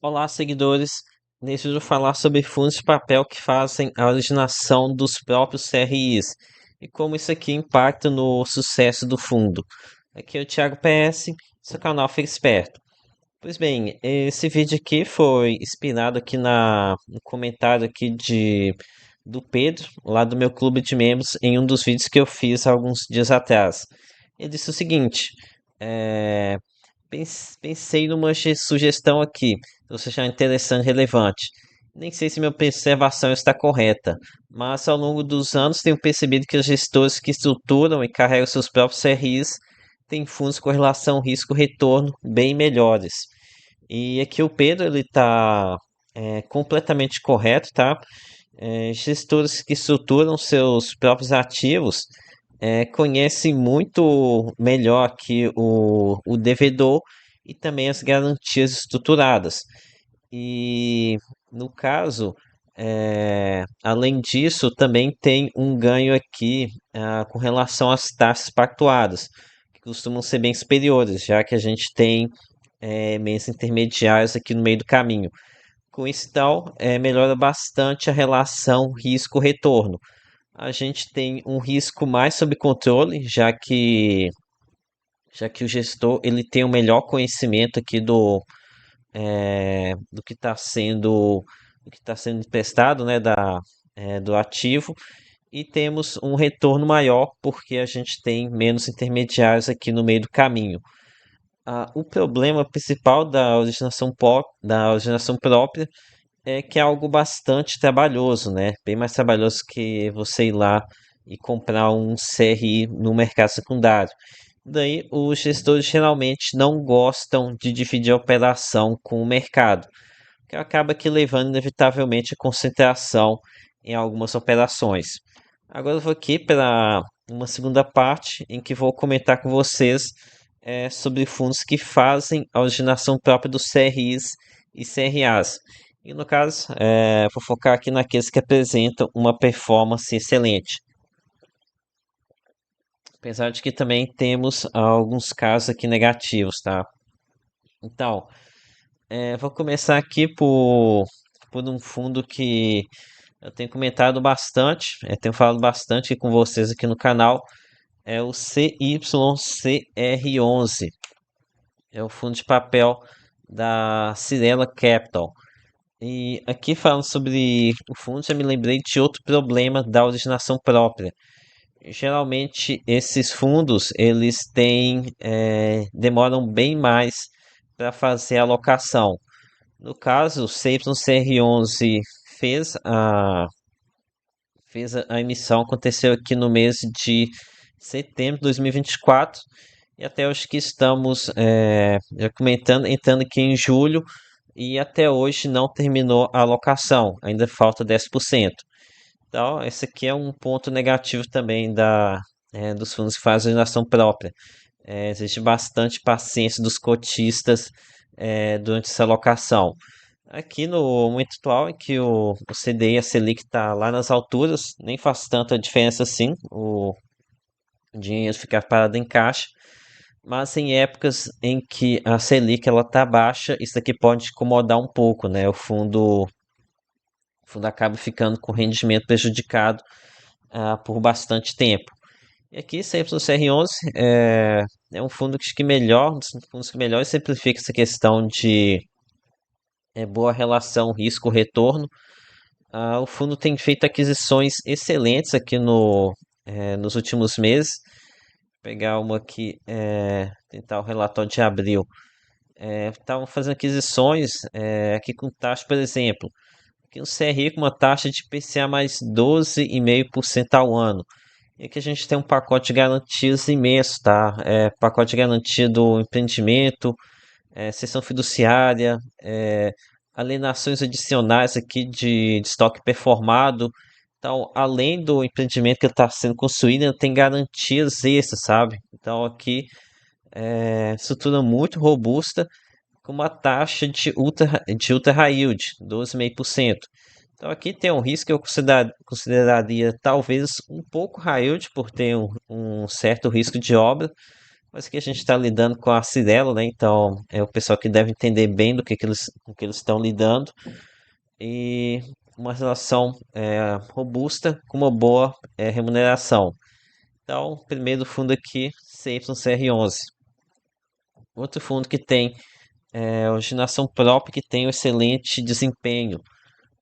Olá, seguidores. Nesse vídeo eu vou falar sobre fundos de papel que fazem a originação dos próprios CRIs e como isso aqui impacta no sucesso do fundo. Aqui é o Thiago PS, seu canal Fica Esperto. Pois bem, esse vídeo aqui foi inspirado aqui no comentário aqui do Pedro, lá do meu clube de membros, em um dos vídeos que eu fiz há alguns dias atrás. Ele disse o seguinte: eh, pensei numa sugestão aqui, se você achar interessante e relevante. Nem sei se minha observação está correta, mas ao longo dos anos tenho percebido que os gestores que estruturam e carregam seus próprios CRIs têm fundos com relação risco-retorno bem melhores. E aqui o Pedro ele está completamente correto, tá? Gestores que estruturam seus próprios ativos conhecem muito melhor que o devedor e também as garantias estruturadas. E no caso, além disso, também tem um ganho aqui com relação às taxas pactuadas, que costumam ser bem superiores, já que a gente tem meios intermediários aqui no meio do caminho. Com isso, então, melhora bastante a relação risco-retorno. A gente tem um risco mais sob controle, já que o gestor ele tem o melhor conhecimento aqui do que está sendo emprestado, né, do ativo, e temos um retorno maior porque a gente tem menos intermediários aqui no meio do caminho. O problema principal da originação própria é que é algo bastante trabalhoso, né? Bem mais trabalhoso que você ir lá e comprar um CRI no mercado secundário. Daí, os gestores geralmente não gostam de dividir a operação com o mercado, que acaba que levando inevitavelmente a concentração em algumas operações. Agora eu vou aqui para uma segunda parte em que vou comentar com vocês sobre fundos que fazem a originação própria dos CRIs e CRAs. E no caso, vou focar aqui naqueles que apresentam uma performance excelente. Apesar de que também temos alguns casos aqui negativos, tá? Então, vou começar aqui por um fundo que eu tenho comentado bastante, tenho falado bastante com vocês aqui no canal, é o CYCR11. É o fundo de papel da Cirela Capital. E aqui falando sobre o fundo, já me lembrei de outro problema da originação própria. Geralmente esses fundos eles demoram bem mais para fazer a alocação. No caso, o CYCR11 fez a, fez a emissão, aconteceu aqui no mês de setembro de 2024 e até hoje que estamos já comentando, entrando aqui em julho e até hoje não terminou a alocação, ainda falta 10%. Então, esse aqui é um ponto negativo também dos fundos que fazem gestão própria. Existe bastante paciência dos cotistas durante essa alocação. Aqui no momento atual, em que o CDI e a Selic está lá nas alturas, nem faz tanta diferença assim o dinheiro ficar parado em caixa, mas em épocas em que a Selic ela está baixa, isso aqui pode incomodar um pouco, né? O fundo acaba ficando com rendimento prejudicado por bastante tempo. E aqui, sempre no CR11, é um fundo que melhor, um dos fundos que melhor simplifica essa questão de boa relação risco-retorno. O fundo tem feito aquisições excelentes aqui nos últimos meses. Vou pegar uma aqui, tentar o relatório de abril. Estavam fazendo aquisições aqui com taxa, por exemplo, aqui um CRI com uma taxa de IPCA mais 12,5% ao ano. E aqui a gente tem um pacote de garantias imenso, tá? Pacote de garantia do empreendimento, seção fiduciária, alienações adicionais aqui de estoque performado. Então, além do empreendimento que está sendo construído, ainda tem garantias extras, sabe? Então, aqui estrutura muito robusta, com uma taxa de ultra high yield, 12,5%. Então aqui tem um risco que eu consideraria talvez um pouco high yield, por ter um certo risco de obra, mas aqui a gente está lidando com a Cirelo, né? Então é o pessoal que deve entender bem do com que eles estão lidando e uma relação robusta com uma boa remuneração. Então, primeiro fundo aqui, CYCR11. Outro fundo que tem originação própria, que tem um excelente desempenho.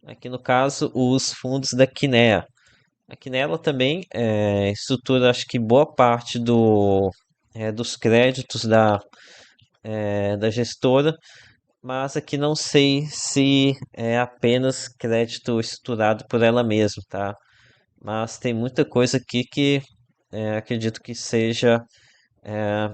Aqui no caso, os fundos da Kinea. A Kinea ela também estrutura, acho que boa parte dos créditos da gestora, mas aqui não sei se é apenas crédito estruturado por ela mesma, tá? Mas tem muita coisa aqui que acredito que seja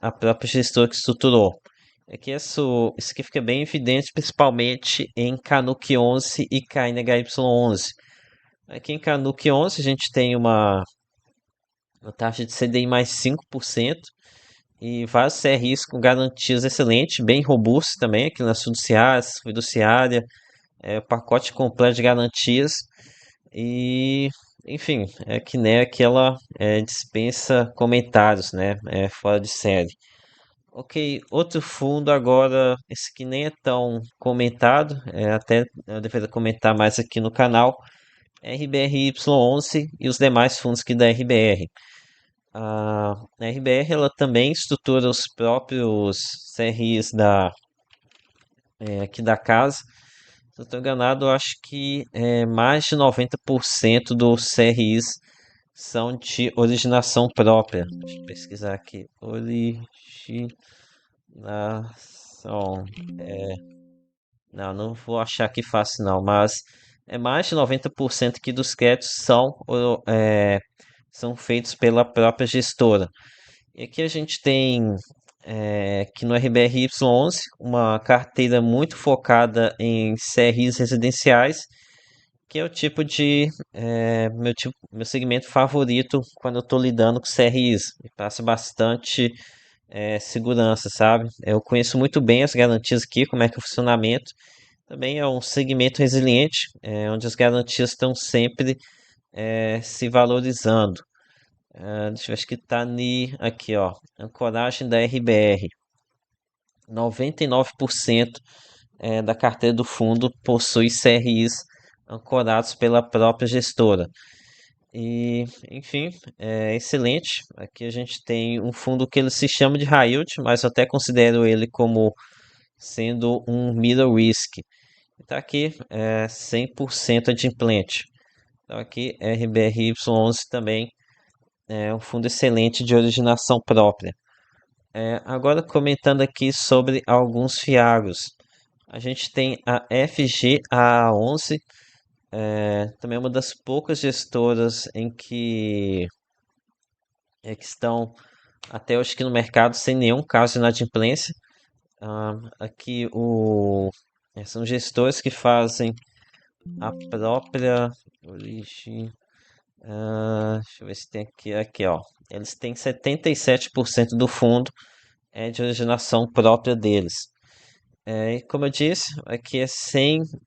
a própria gestora que estruturou. É que isso aqui fica bem evidente, principalmente em Canuck 11 e KNHY11. Aqui em Canuck 11 a gente tem uma taxa de CDI mais 5% e vários CRIs com garantias excelentes, bem robustos também, aqui nas fiduciária, pacote completo de garantias e, enfim, é que nem aquela dispensa comentários, né, fora de série. Ok, outro fundo agora, esse que nem é tão comentado, até eu deveria comentar mais aqui no canal, RBRY11 e os demais fundos aqui da RBR. A RBR ela também estrutura os próprios CRIs aqui da casa. Se eu estou enganado, eu acho que mais de 90% dos CRIs são de originação própria. Deixa eu pesquisar aqui. Originação. Não, não vou achar que fácil não, mas é mais de 90% aqui dos créditos são feitos pela própria gestora. E aqui a gente tem aqui no RBRY11 uma carteira muito focada em CRIs residenciais, que é o tipo meu segmento favorito quando eu estou lidando com CRIs. Me passa bastante segurança, sabe? Eu conheço muito bem as garantias aqui, como é que é o funcionamento. Também é um segmento resiliente, onde as garantias estão sempre se valorizando. Deixa eu ver, acho que tá aqui, ó. Ancoragem da RBR. 99% da carteira do fundo possui CRIs ancorados pela própria gestora. E, enfim, é excelente. Aqui a gente tem um fundo que ele se chama de high yield, mas eu até considero ele como sendo um middle risk. Está aqui 100% adimplente. Então aqui RBRY11 também é um fundo excelente de originação própria. Agora comentando aqui sobre alguns fiagos. A gente tem a FGA11, também é uma das poucas gestoras que estão até hoje aqui no mercado sem nenhum caso de inadimplência. Aqui são gestores que fazem a própria origem. Deixa eu ver se tem aqui, ó. Eles têm 77% do fundo de originação própria deles. E como eu disse, aqui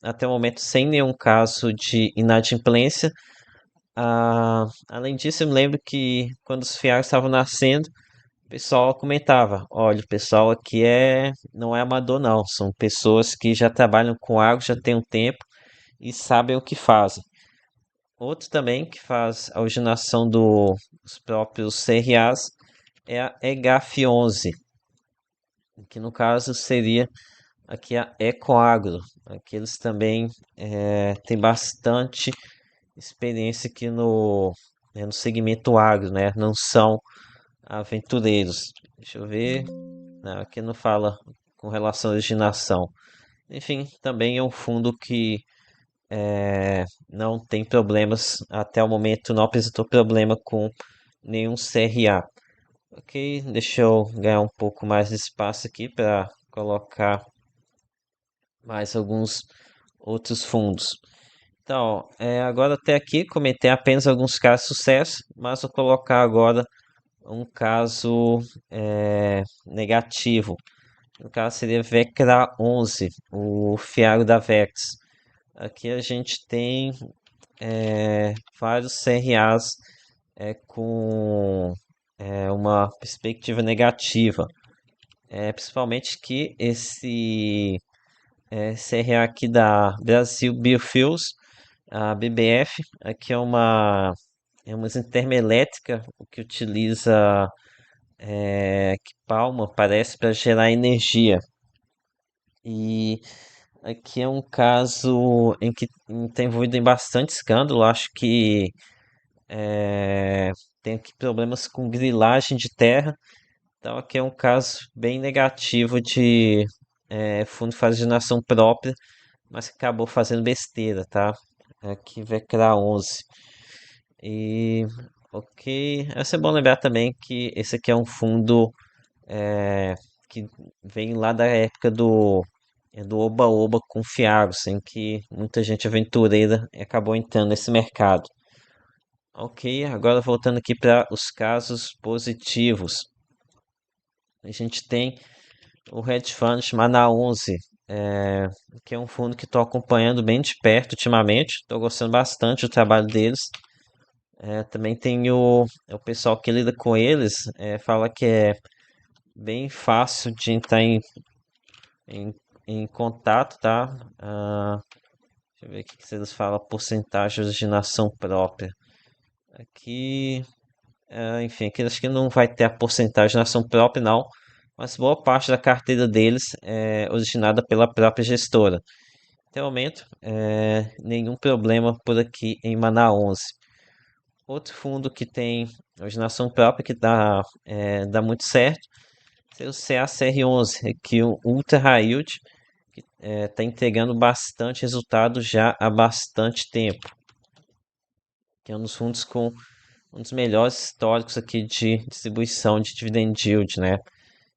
até o momento, sem nenhum caso de inadimplência. Além disso, eu me lembro que quando os FIAs estavam nascendo, o pessoal comentava: olha, o pessoal aqui não é amador, não. São pessoas que já trabalham com água, já tem um tempo e sabem o que fazem. Outro também que faz a originação dos próprios CRAs é a EGAF11, que no caso seria aqui a Ecoagro. Aqui eles também têm bastante experiência aqui no segmento agro, né? Não são aventureiros. Deixa eu ver. Não, aqui não fala com relação à originação. Enfim, também é um fundo que não tem problemas, até o momento não apresentou problema com nenhum CRA. Ok, deixa eu ganhar um pouco mais de espaço aqui para colocar mais alguns outros fundos. Então, agora até aqui comentei apenas alguns casos de sucesso, mas vou colocar agora um caso negativo. No caso seria Vectra 11, o fiário da Vex. Aqui a gente tem vários CRAs com uma perspectiva negativa. Principalmente que esse CRA aqui da Brasil Biofuels, a BBF, aqui é uma termoelétrica que utiliza que palma, parece, para gerar energia. E aqui é um caso em que está envolvido em bastante escândalo. Acho que é, tem aqui problemas com grilagem de terra. Então aqui é um caso bem negativo de fundo de fazinação própria, mas que acabou fazendo besteira, tá? Aqui Vecra 11. E ok, é bom lembrar também que esse aqui é um fundo é, que vem lá da época do Oba-Oba com Fiagos, em que muita gente aventureira acabou entrando nesse mercado. Ok, agora voltando aqui para os casos positivos. A gente tem o hedge fund Mana 11, que é um fundo que estou acompanhando bem de perto ultimamente. Estou gostando bastante do trabalho deles. Também tem o pessoal que lida com eles, fala que é bem fácil de entrar em, em contato, tá? Deixa eu ver aqui que eles falam porcentagem de originação própria. Aqui, enfim, aqui acho que não vai ter a porcentagem de ação própria, não. Mas boa parte da carteira deles é originada pela própria gestora. Até o momento, nenhum problema por aqui em Mana 11. Outro fundo que tem originação própria que dá muito certo é o CACR11, que o Ultra High Yield está entregando bastante resultado já há bastante tempo. Que é um dos fundos com um dos melhores históricos aqui de distribuição de dividend yield, né?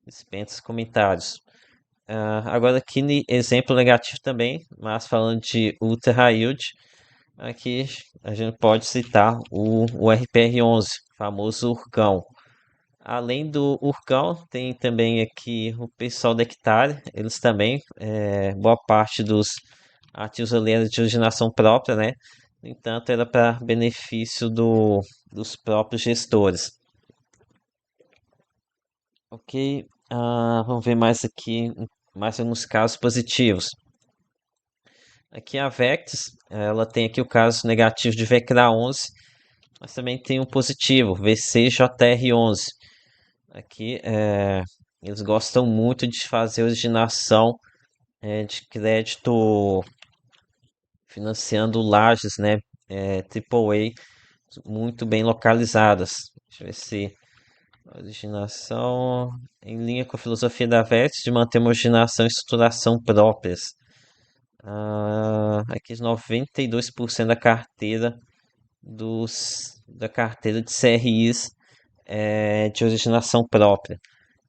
Dispensa comentários. Agora aqui exemplo negativo também, mas falando de Ultra High Yield, aqui a gente pode citar o RPR11, famoso Urcão. Além do Urcão, tem também aqui o pessoal da Hectare, eles também, boa parte dos ativos ali era de originação própria, né? No entanto, era para benefício dos próprios gestores. Ok, vamos ver mais aqui, mais alguns casos positivos. Aqui a Vectis, ela tem aqui o caso negativo de VECRA 11, mas também tem um positivo, VCJR11. Aqui eles gostam muito de fazer originação de crédito financiando lajes, né? AAA muito bem localizadas. Deixa eu ver se originação em linha com a filosofia da VET de manter uma originação e estruturação próprias. Aqui 92% da carteira de CRIs é de originação própria.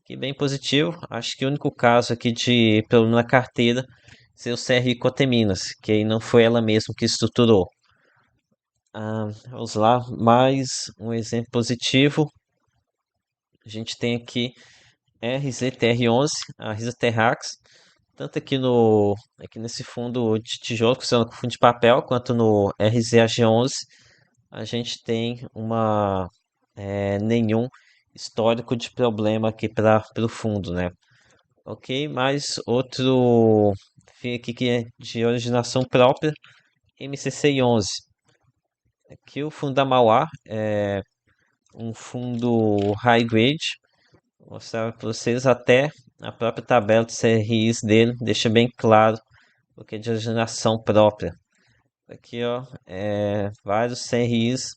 Que bem positivo. Acho que o único caso aqui de problema na carteira ser o CRI Coteminas, que aí não foi ela mesma que estruturou. Vamos lá, mais um exemplo positivo. A gente tem aqui RZTR11, a Risa Terrax, tanto aqui nesse fundo de tijolo, que funciona com fundo de papel, quanto no RZAG11, a gente tem nenhum histórico de problema aqui para o fundo, né? Ok, mais outro FII aqui que é de originação própria, MCC11. Aqui o fundo da Mauá é um fundo high grade. Vou mostrar para vocês até a própria tabela de CRIs dele, deixa bem claro o que é de originação própria. Aqui, ó, vários CRIs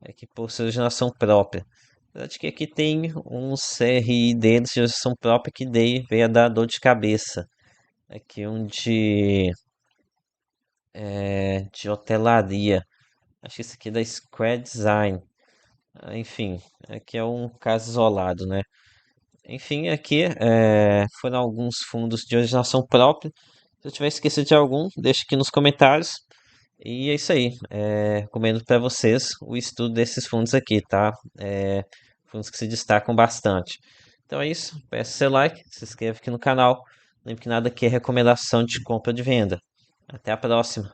aqui por sua originação própria. Acho que aqui tem um CRI deles de originação própria que veio a dar dor de cabeça. Aqui um de hotelaria. Acho que esse aqui é da Square Design. Enfim, aqui é um caso isolado, né? Enfim, aqui foram alguns fundos de originação própria. Se eu tiver esquecido de algum, deixa aqui nos comentários. E é isso aí. Recomendo para vocês o estudo desses fundos aqui, tá? Fundos que se destacam bastante. Então é isso. Peço seu like, se inscreva aqui no canal. Lembre que nada aqui é recomendação de compra ou de venda. Até a próxima.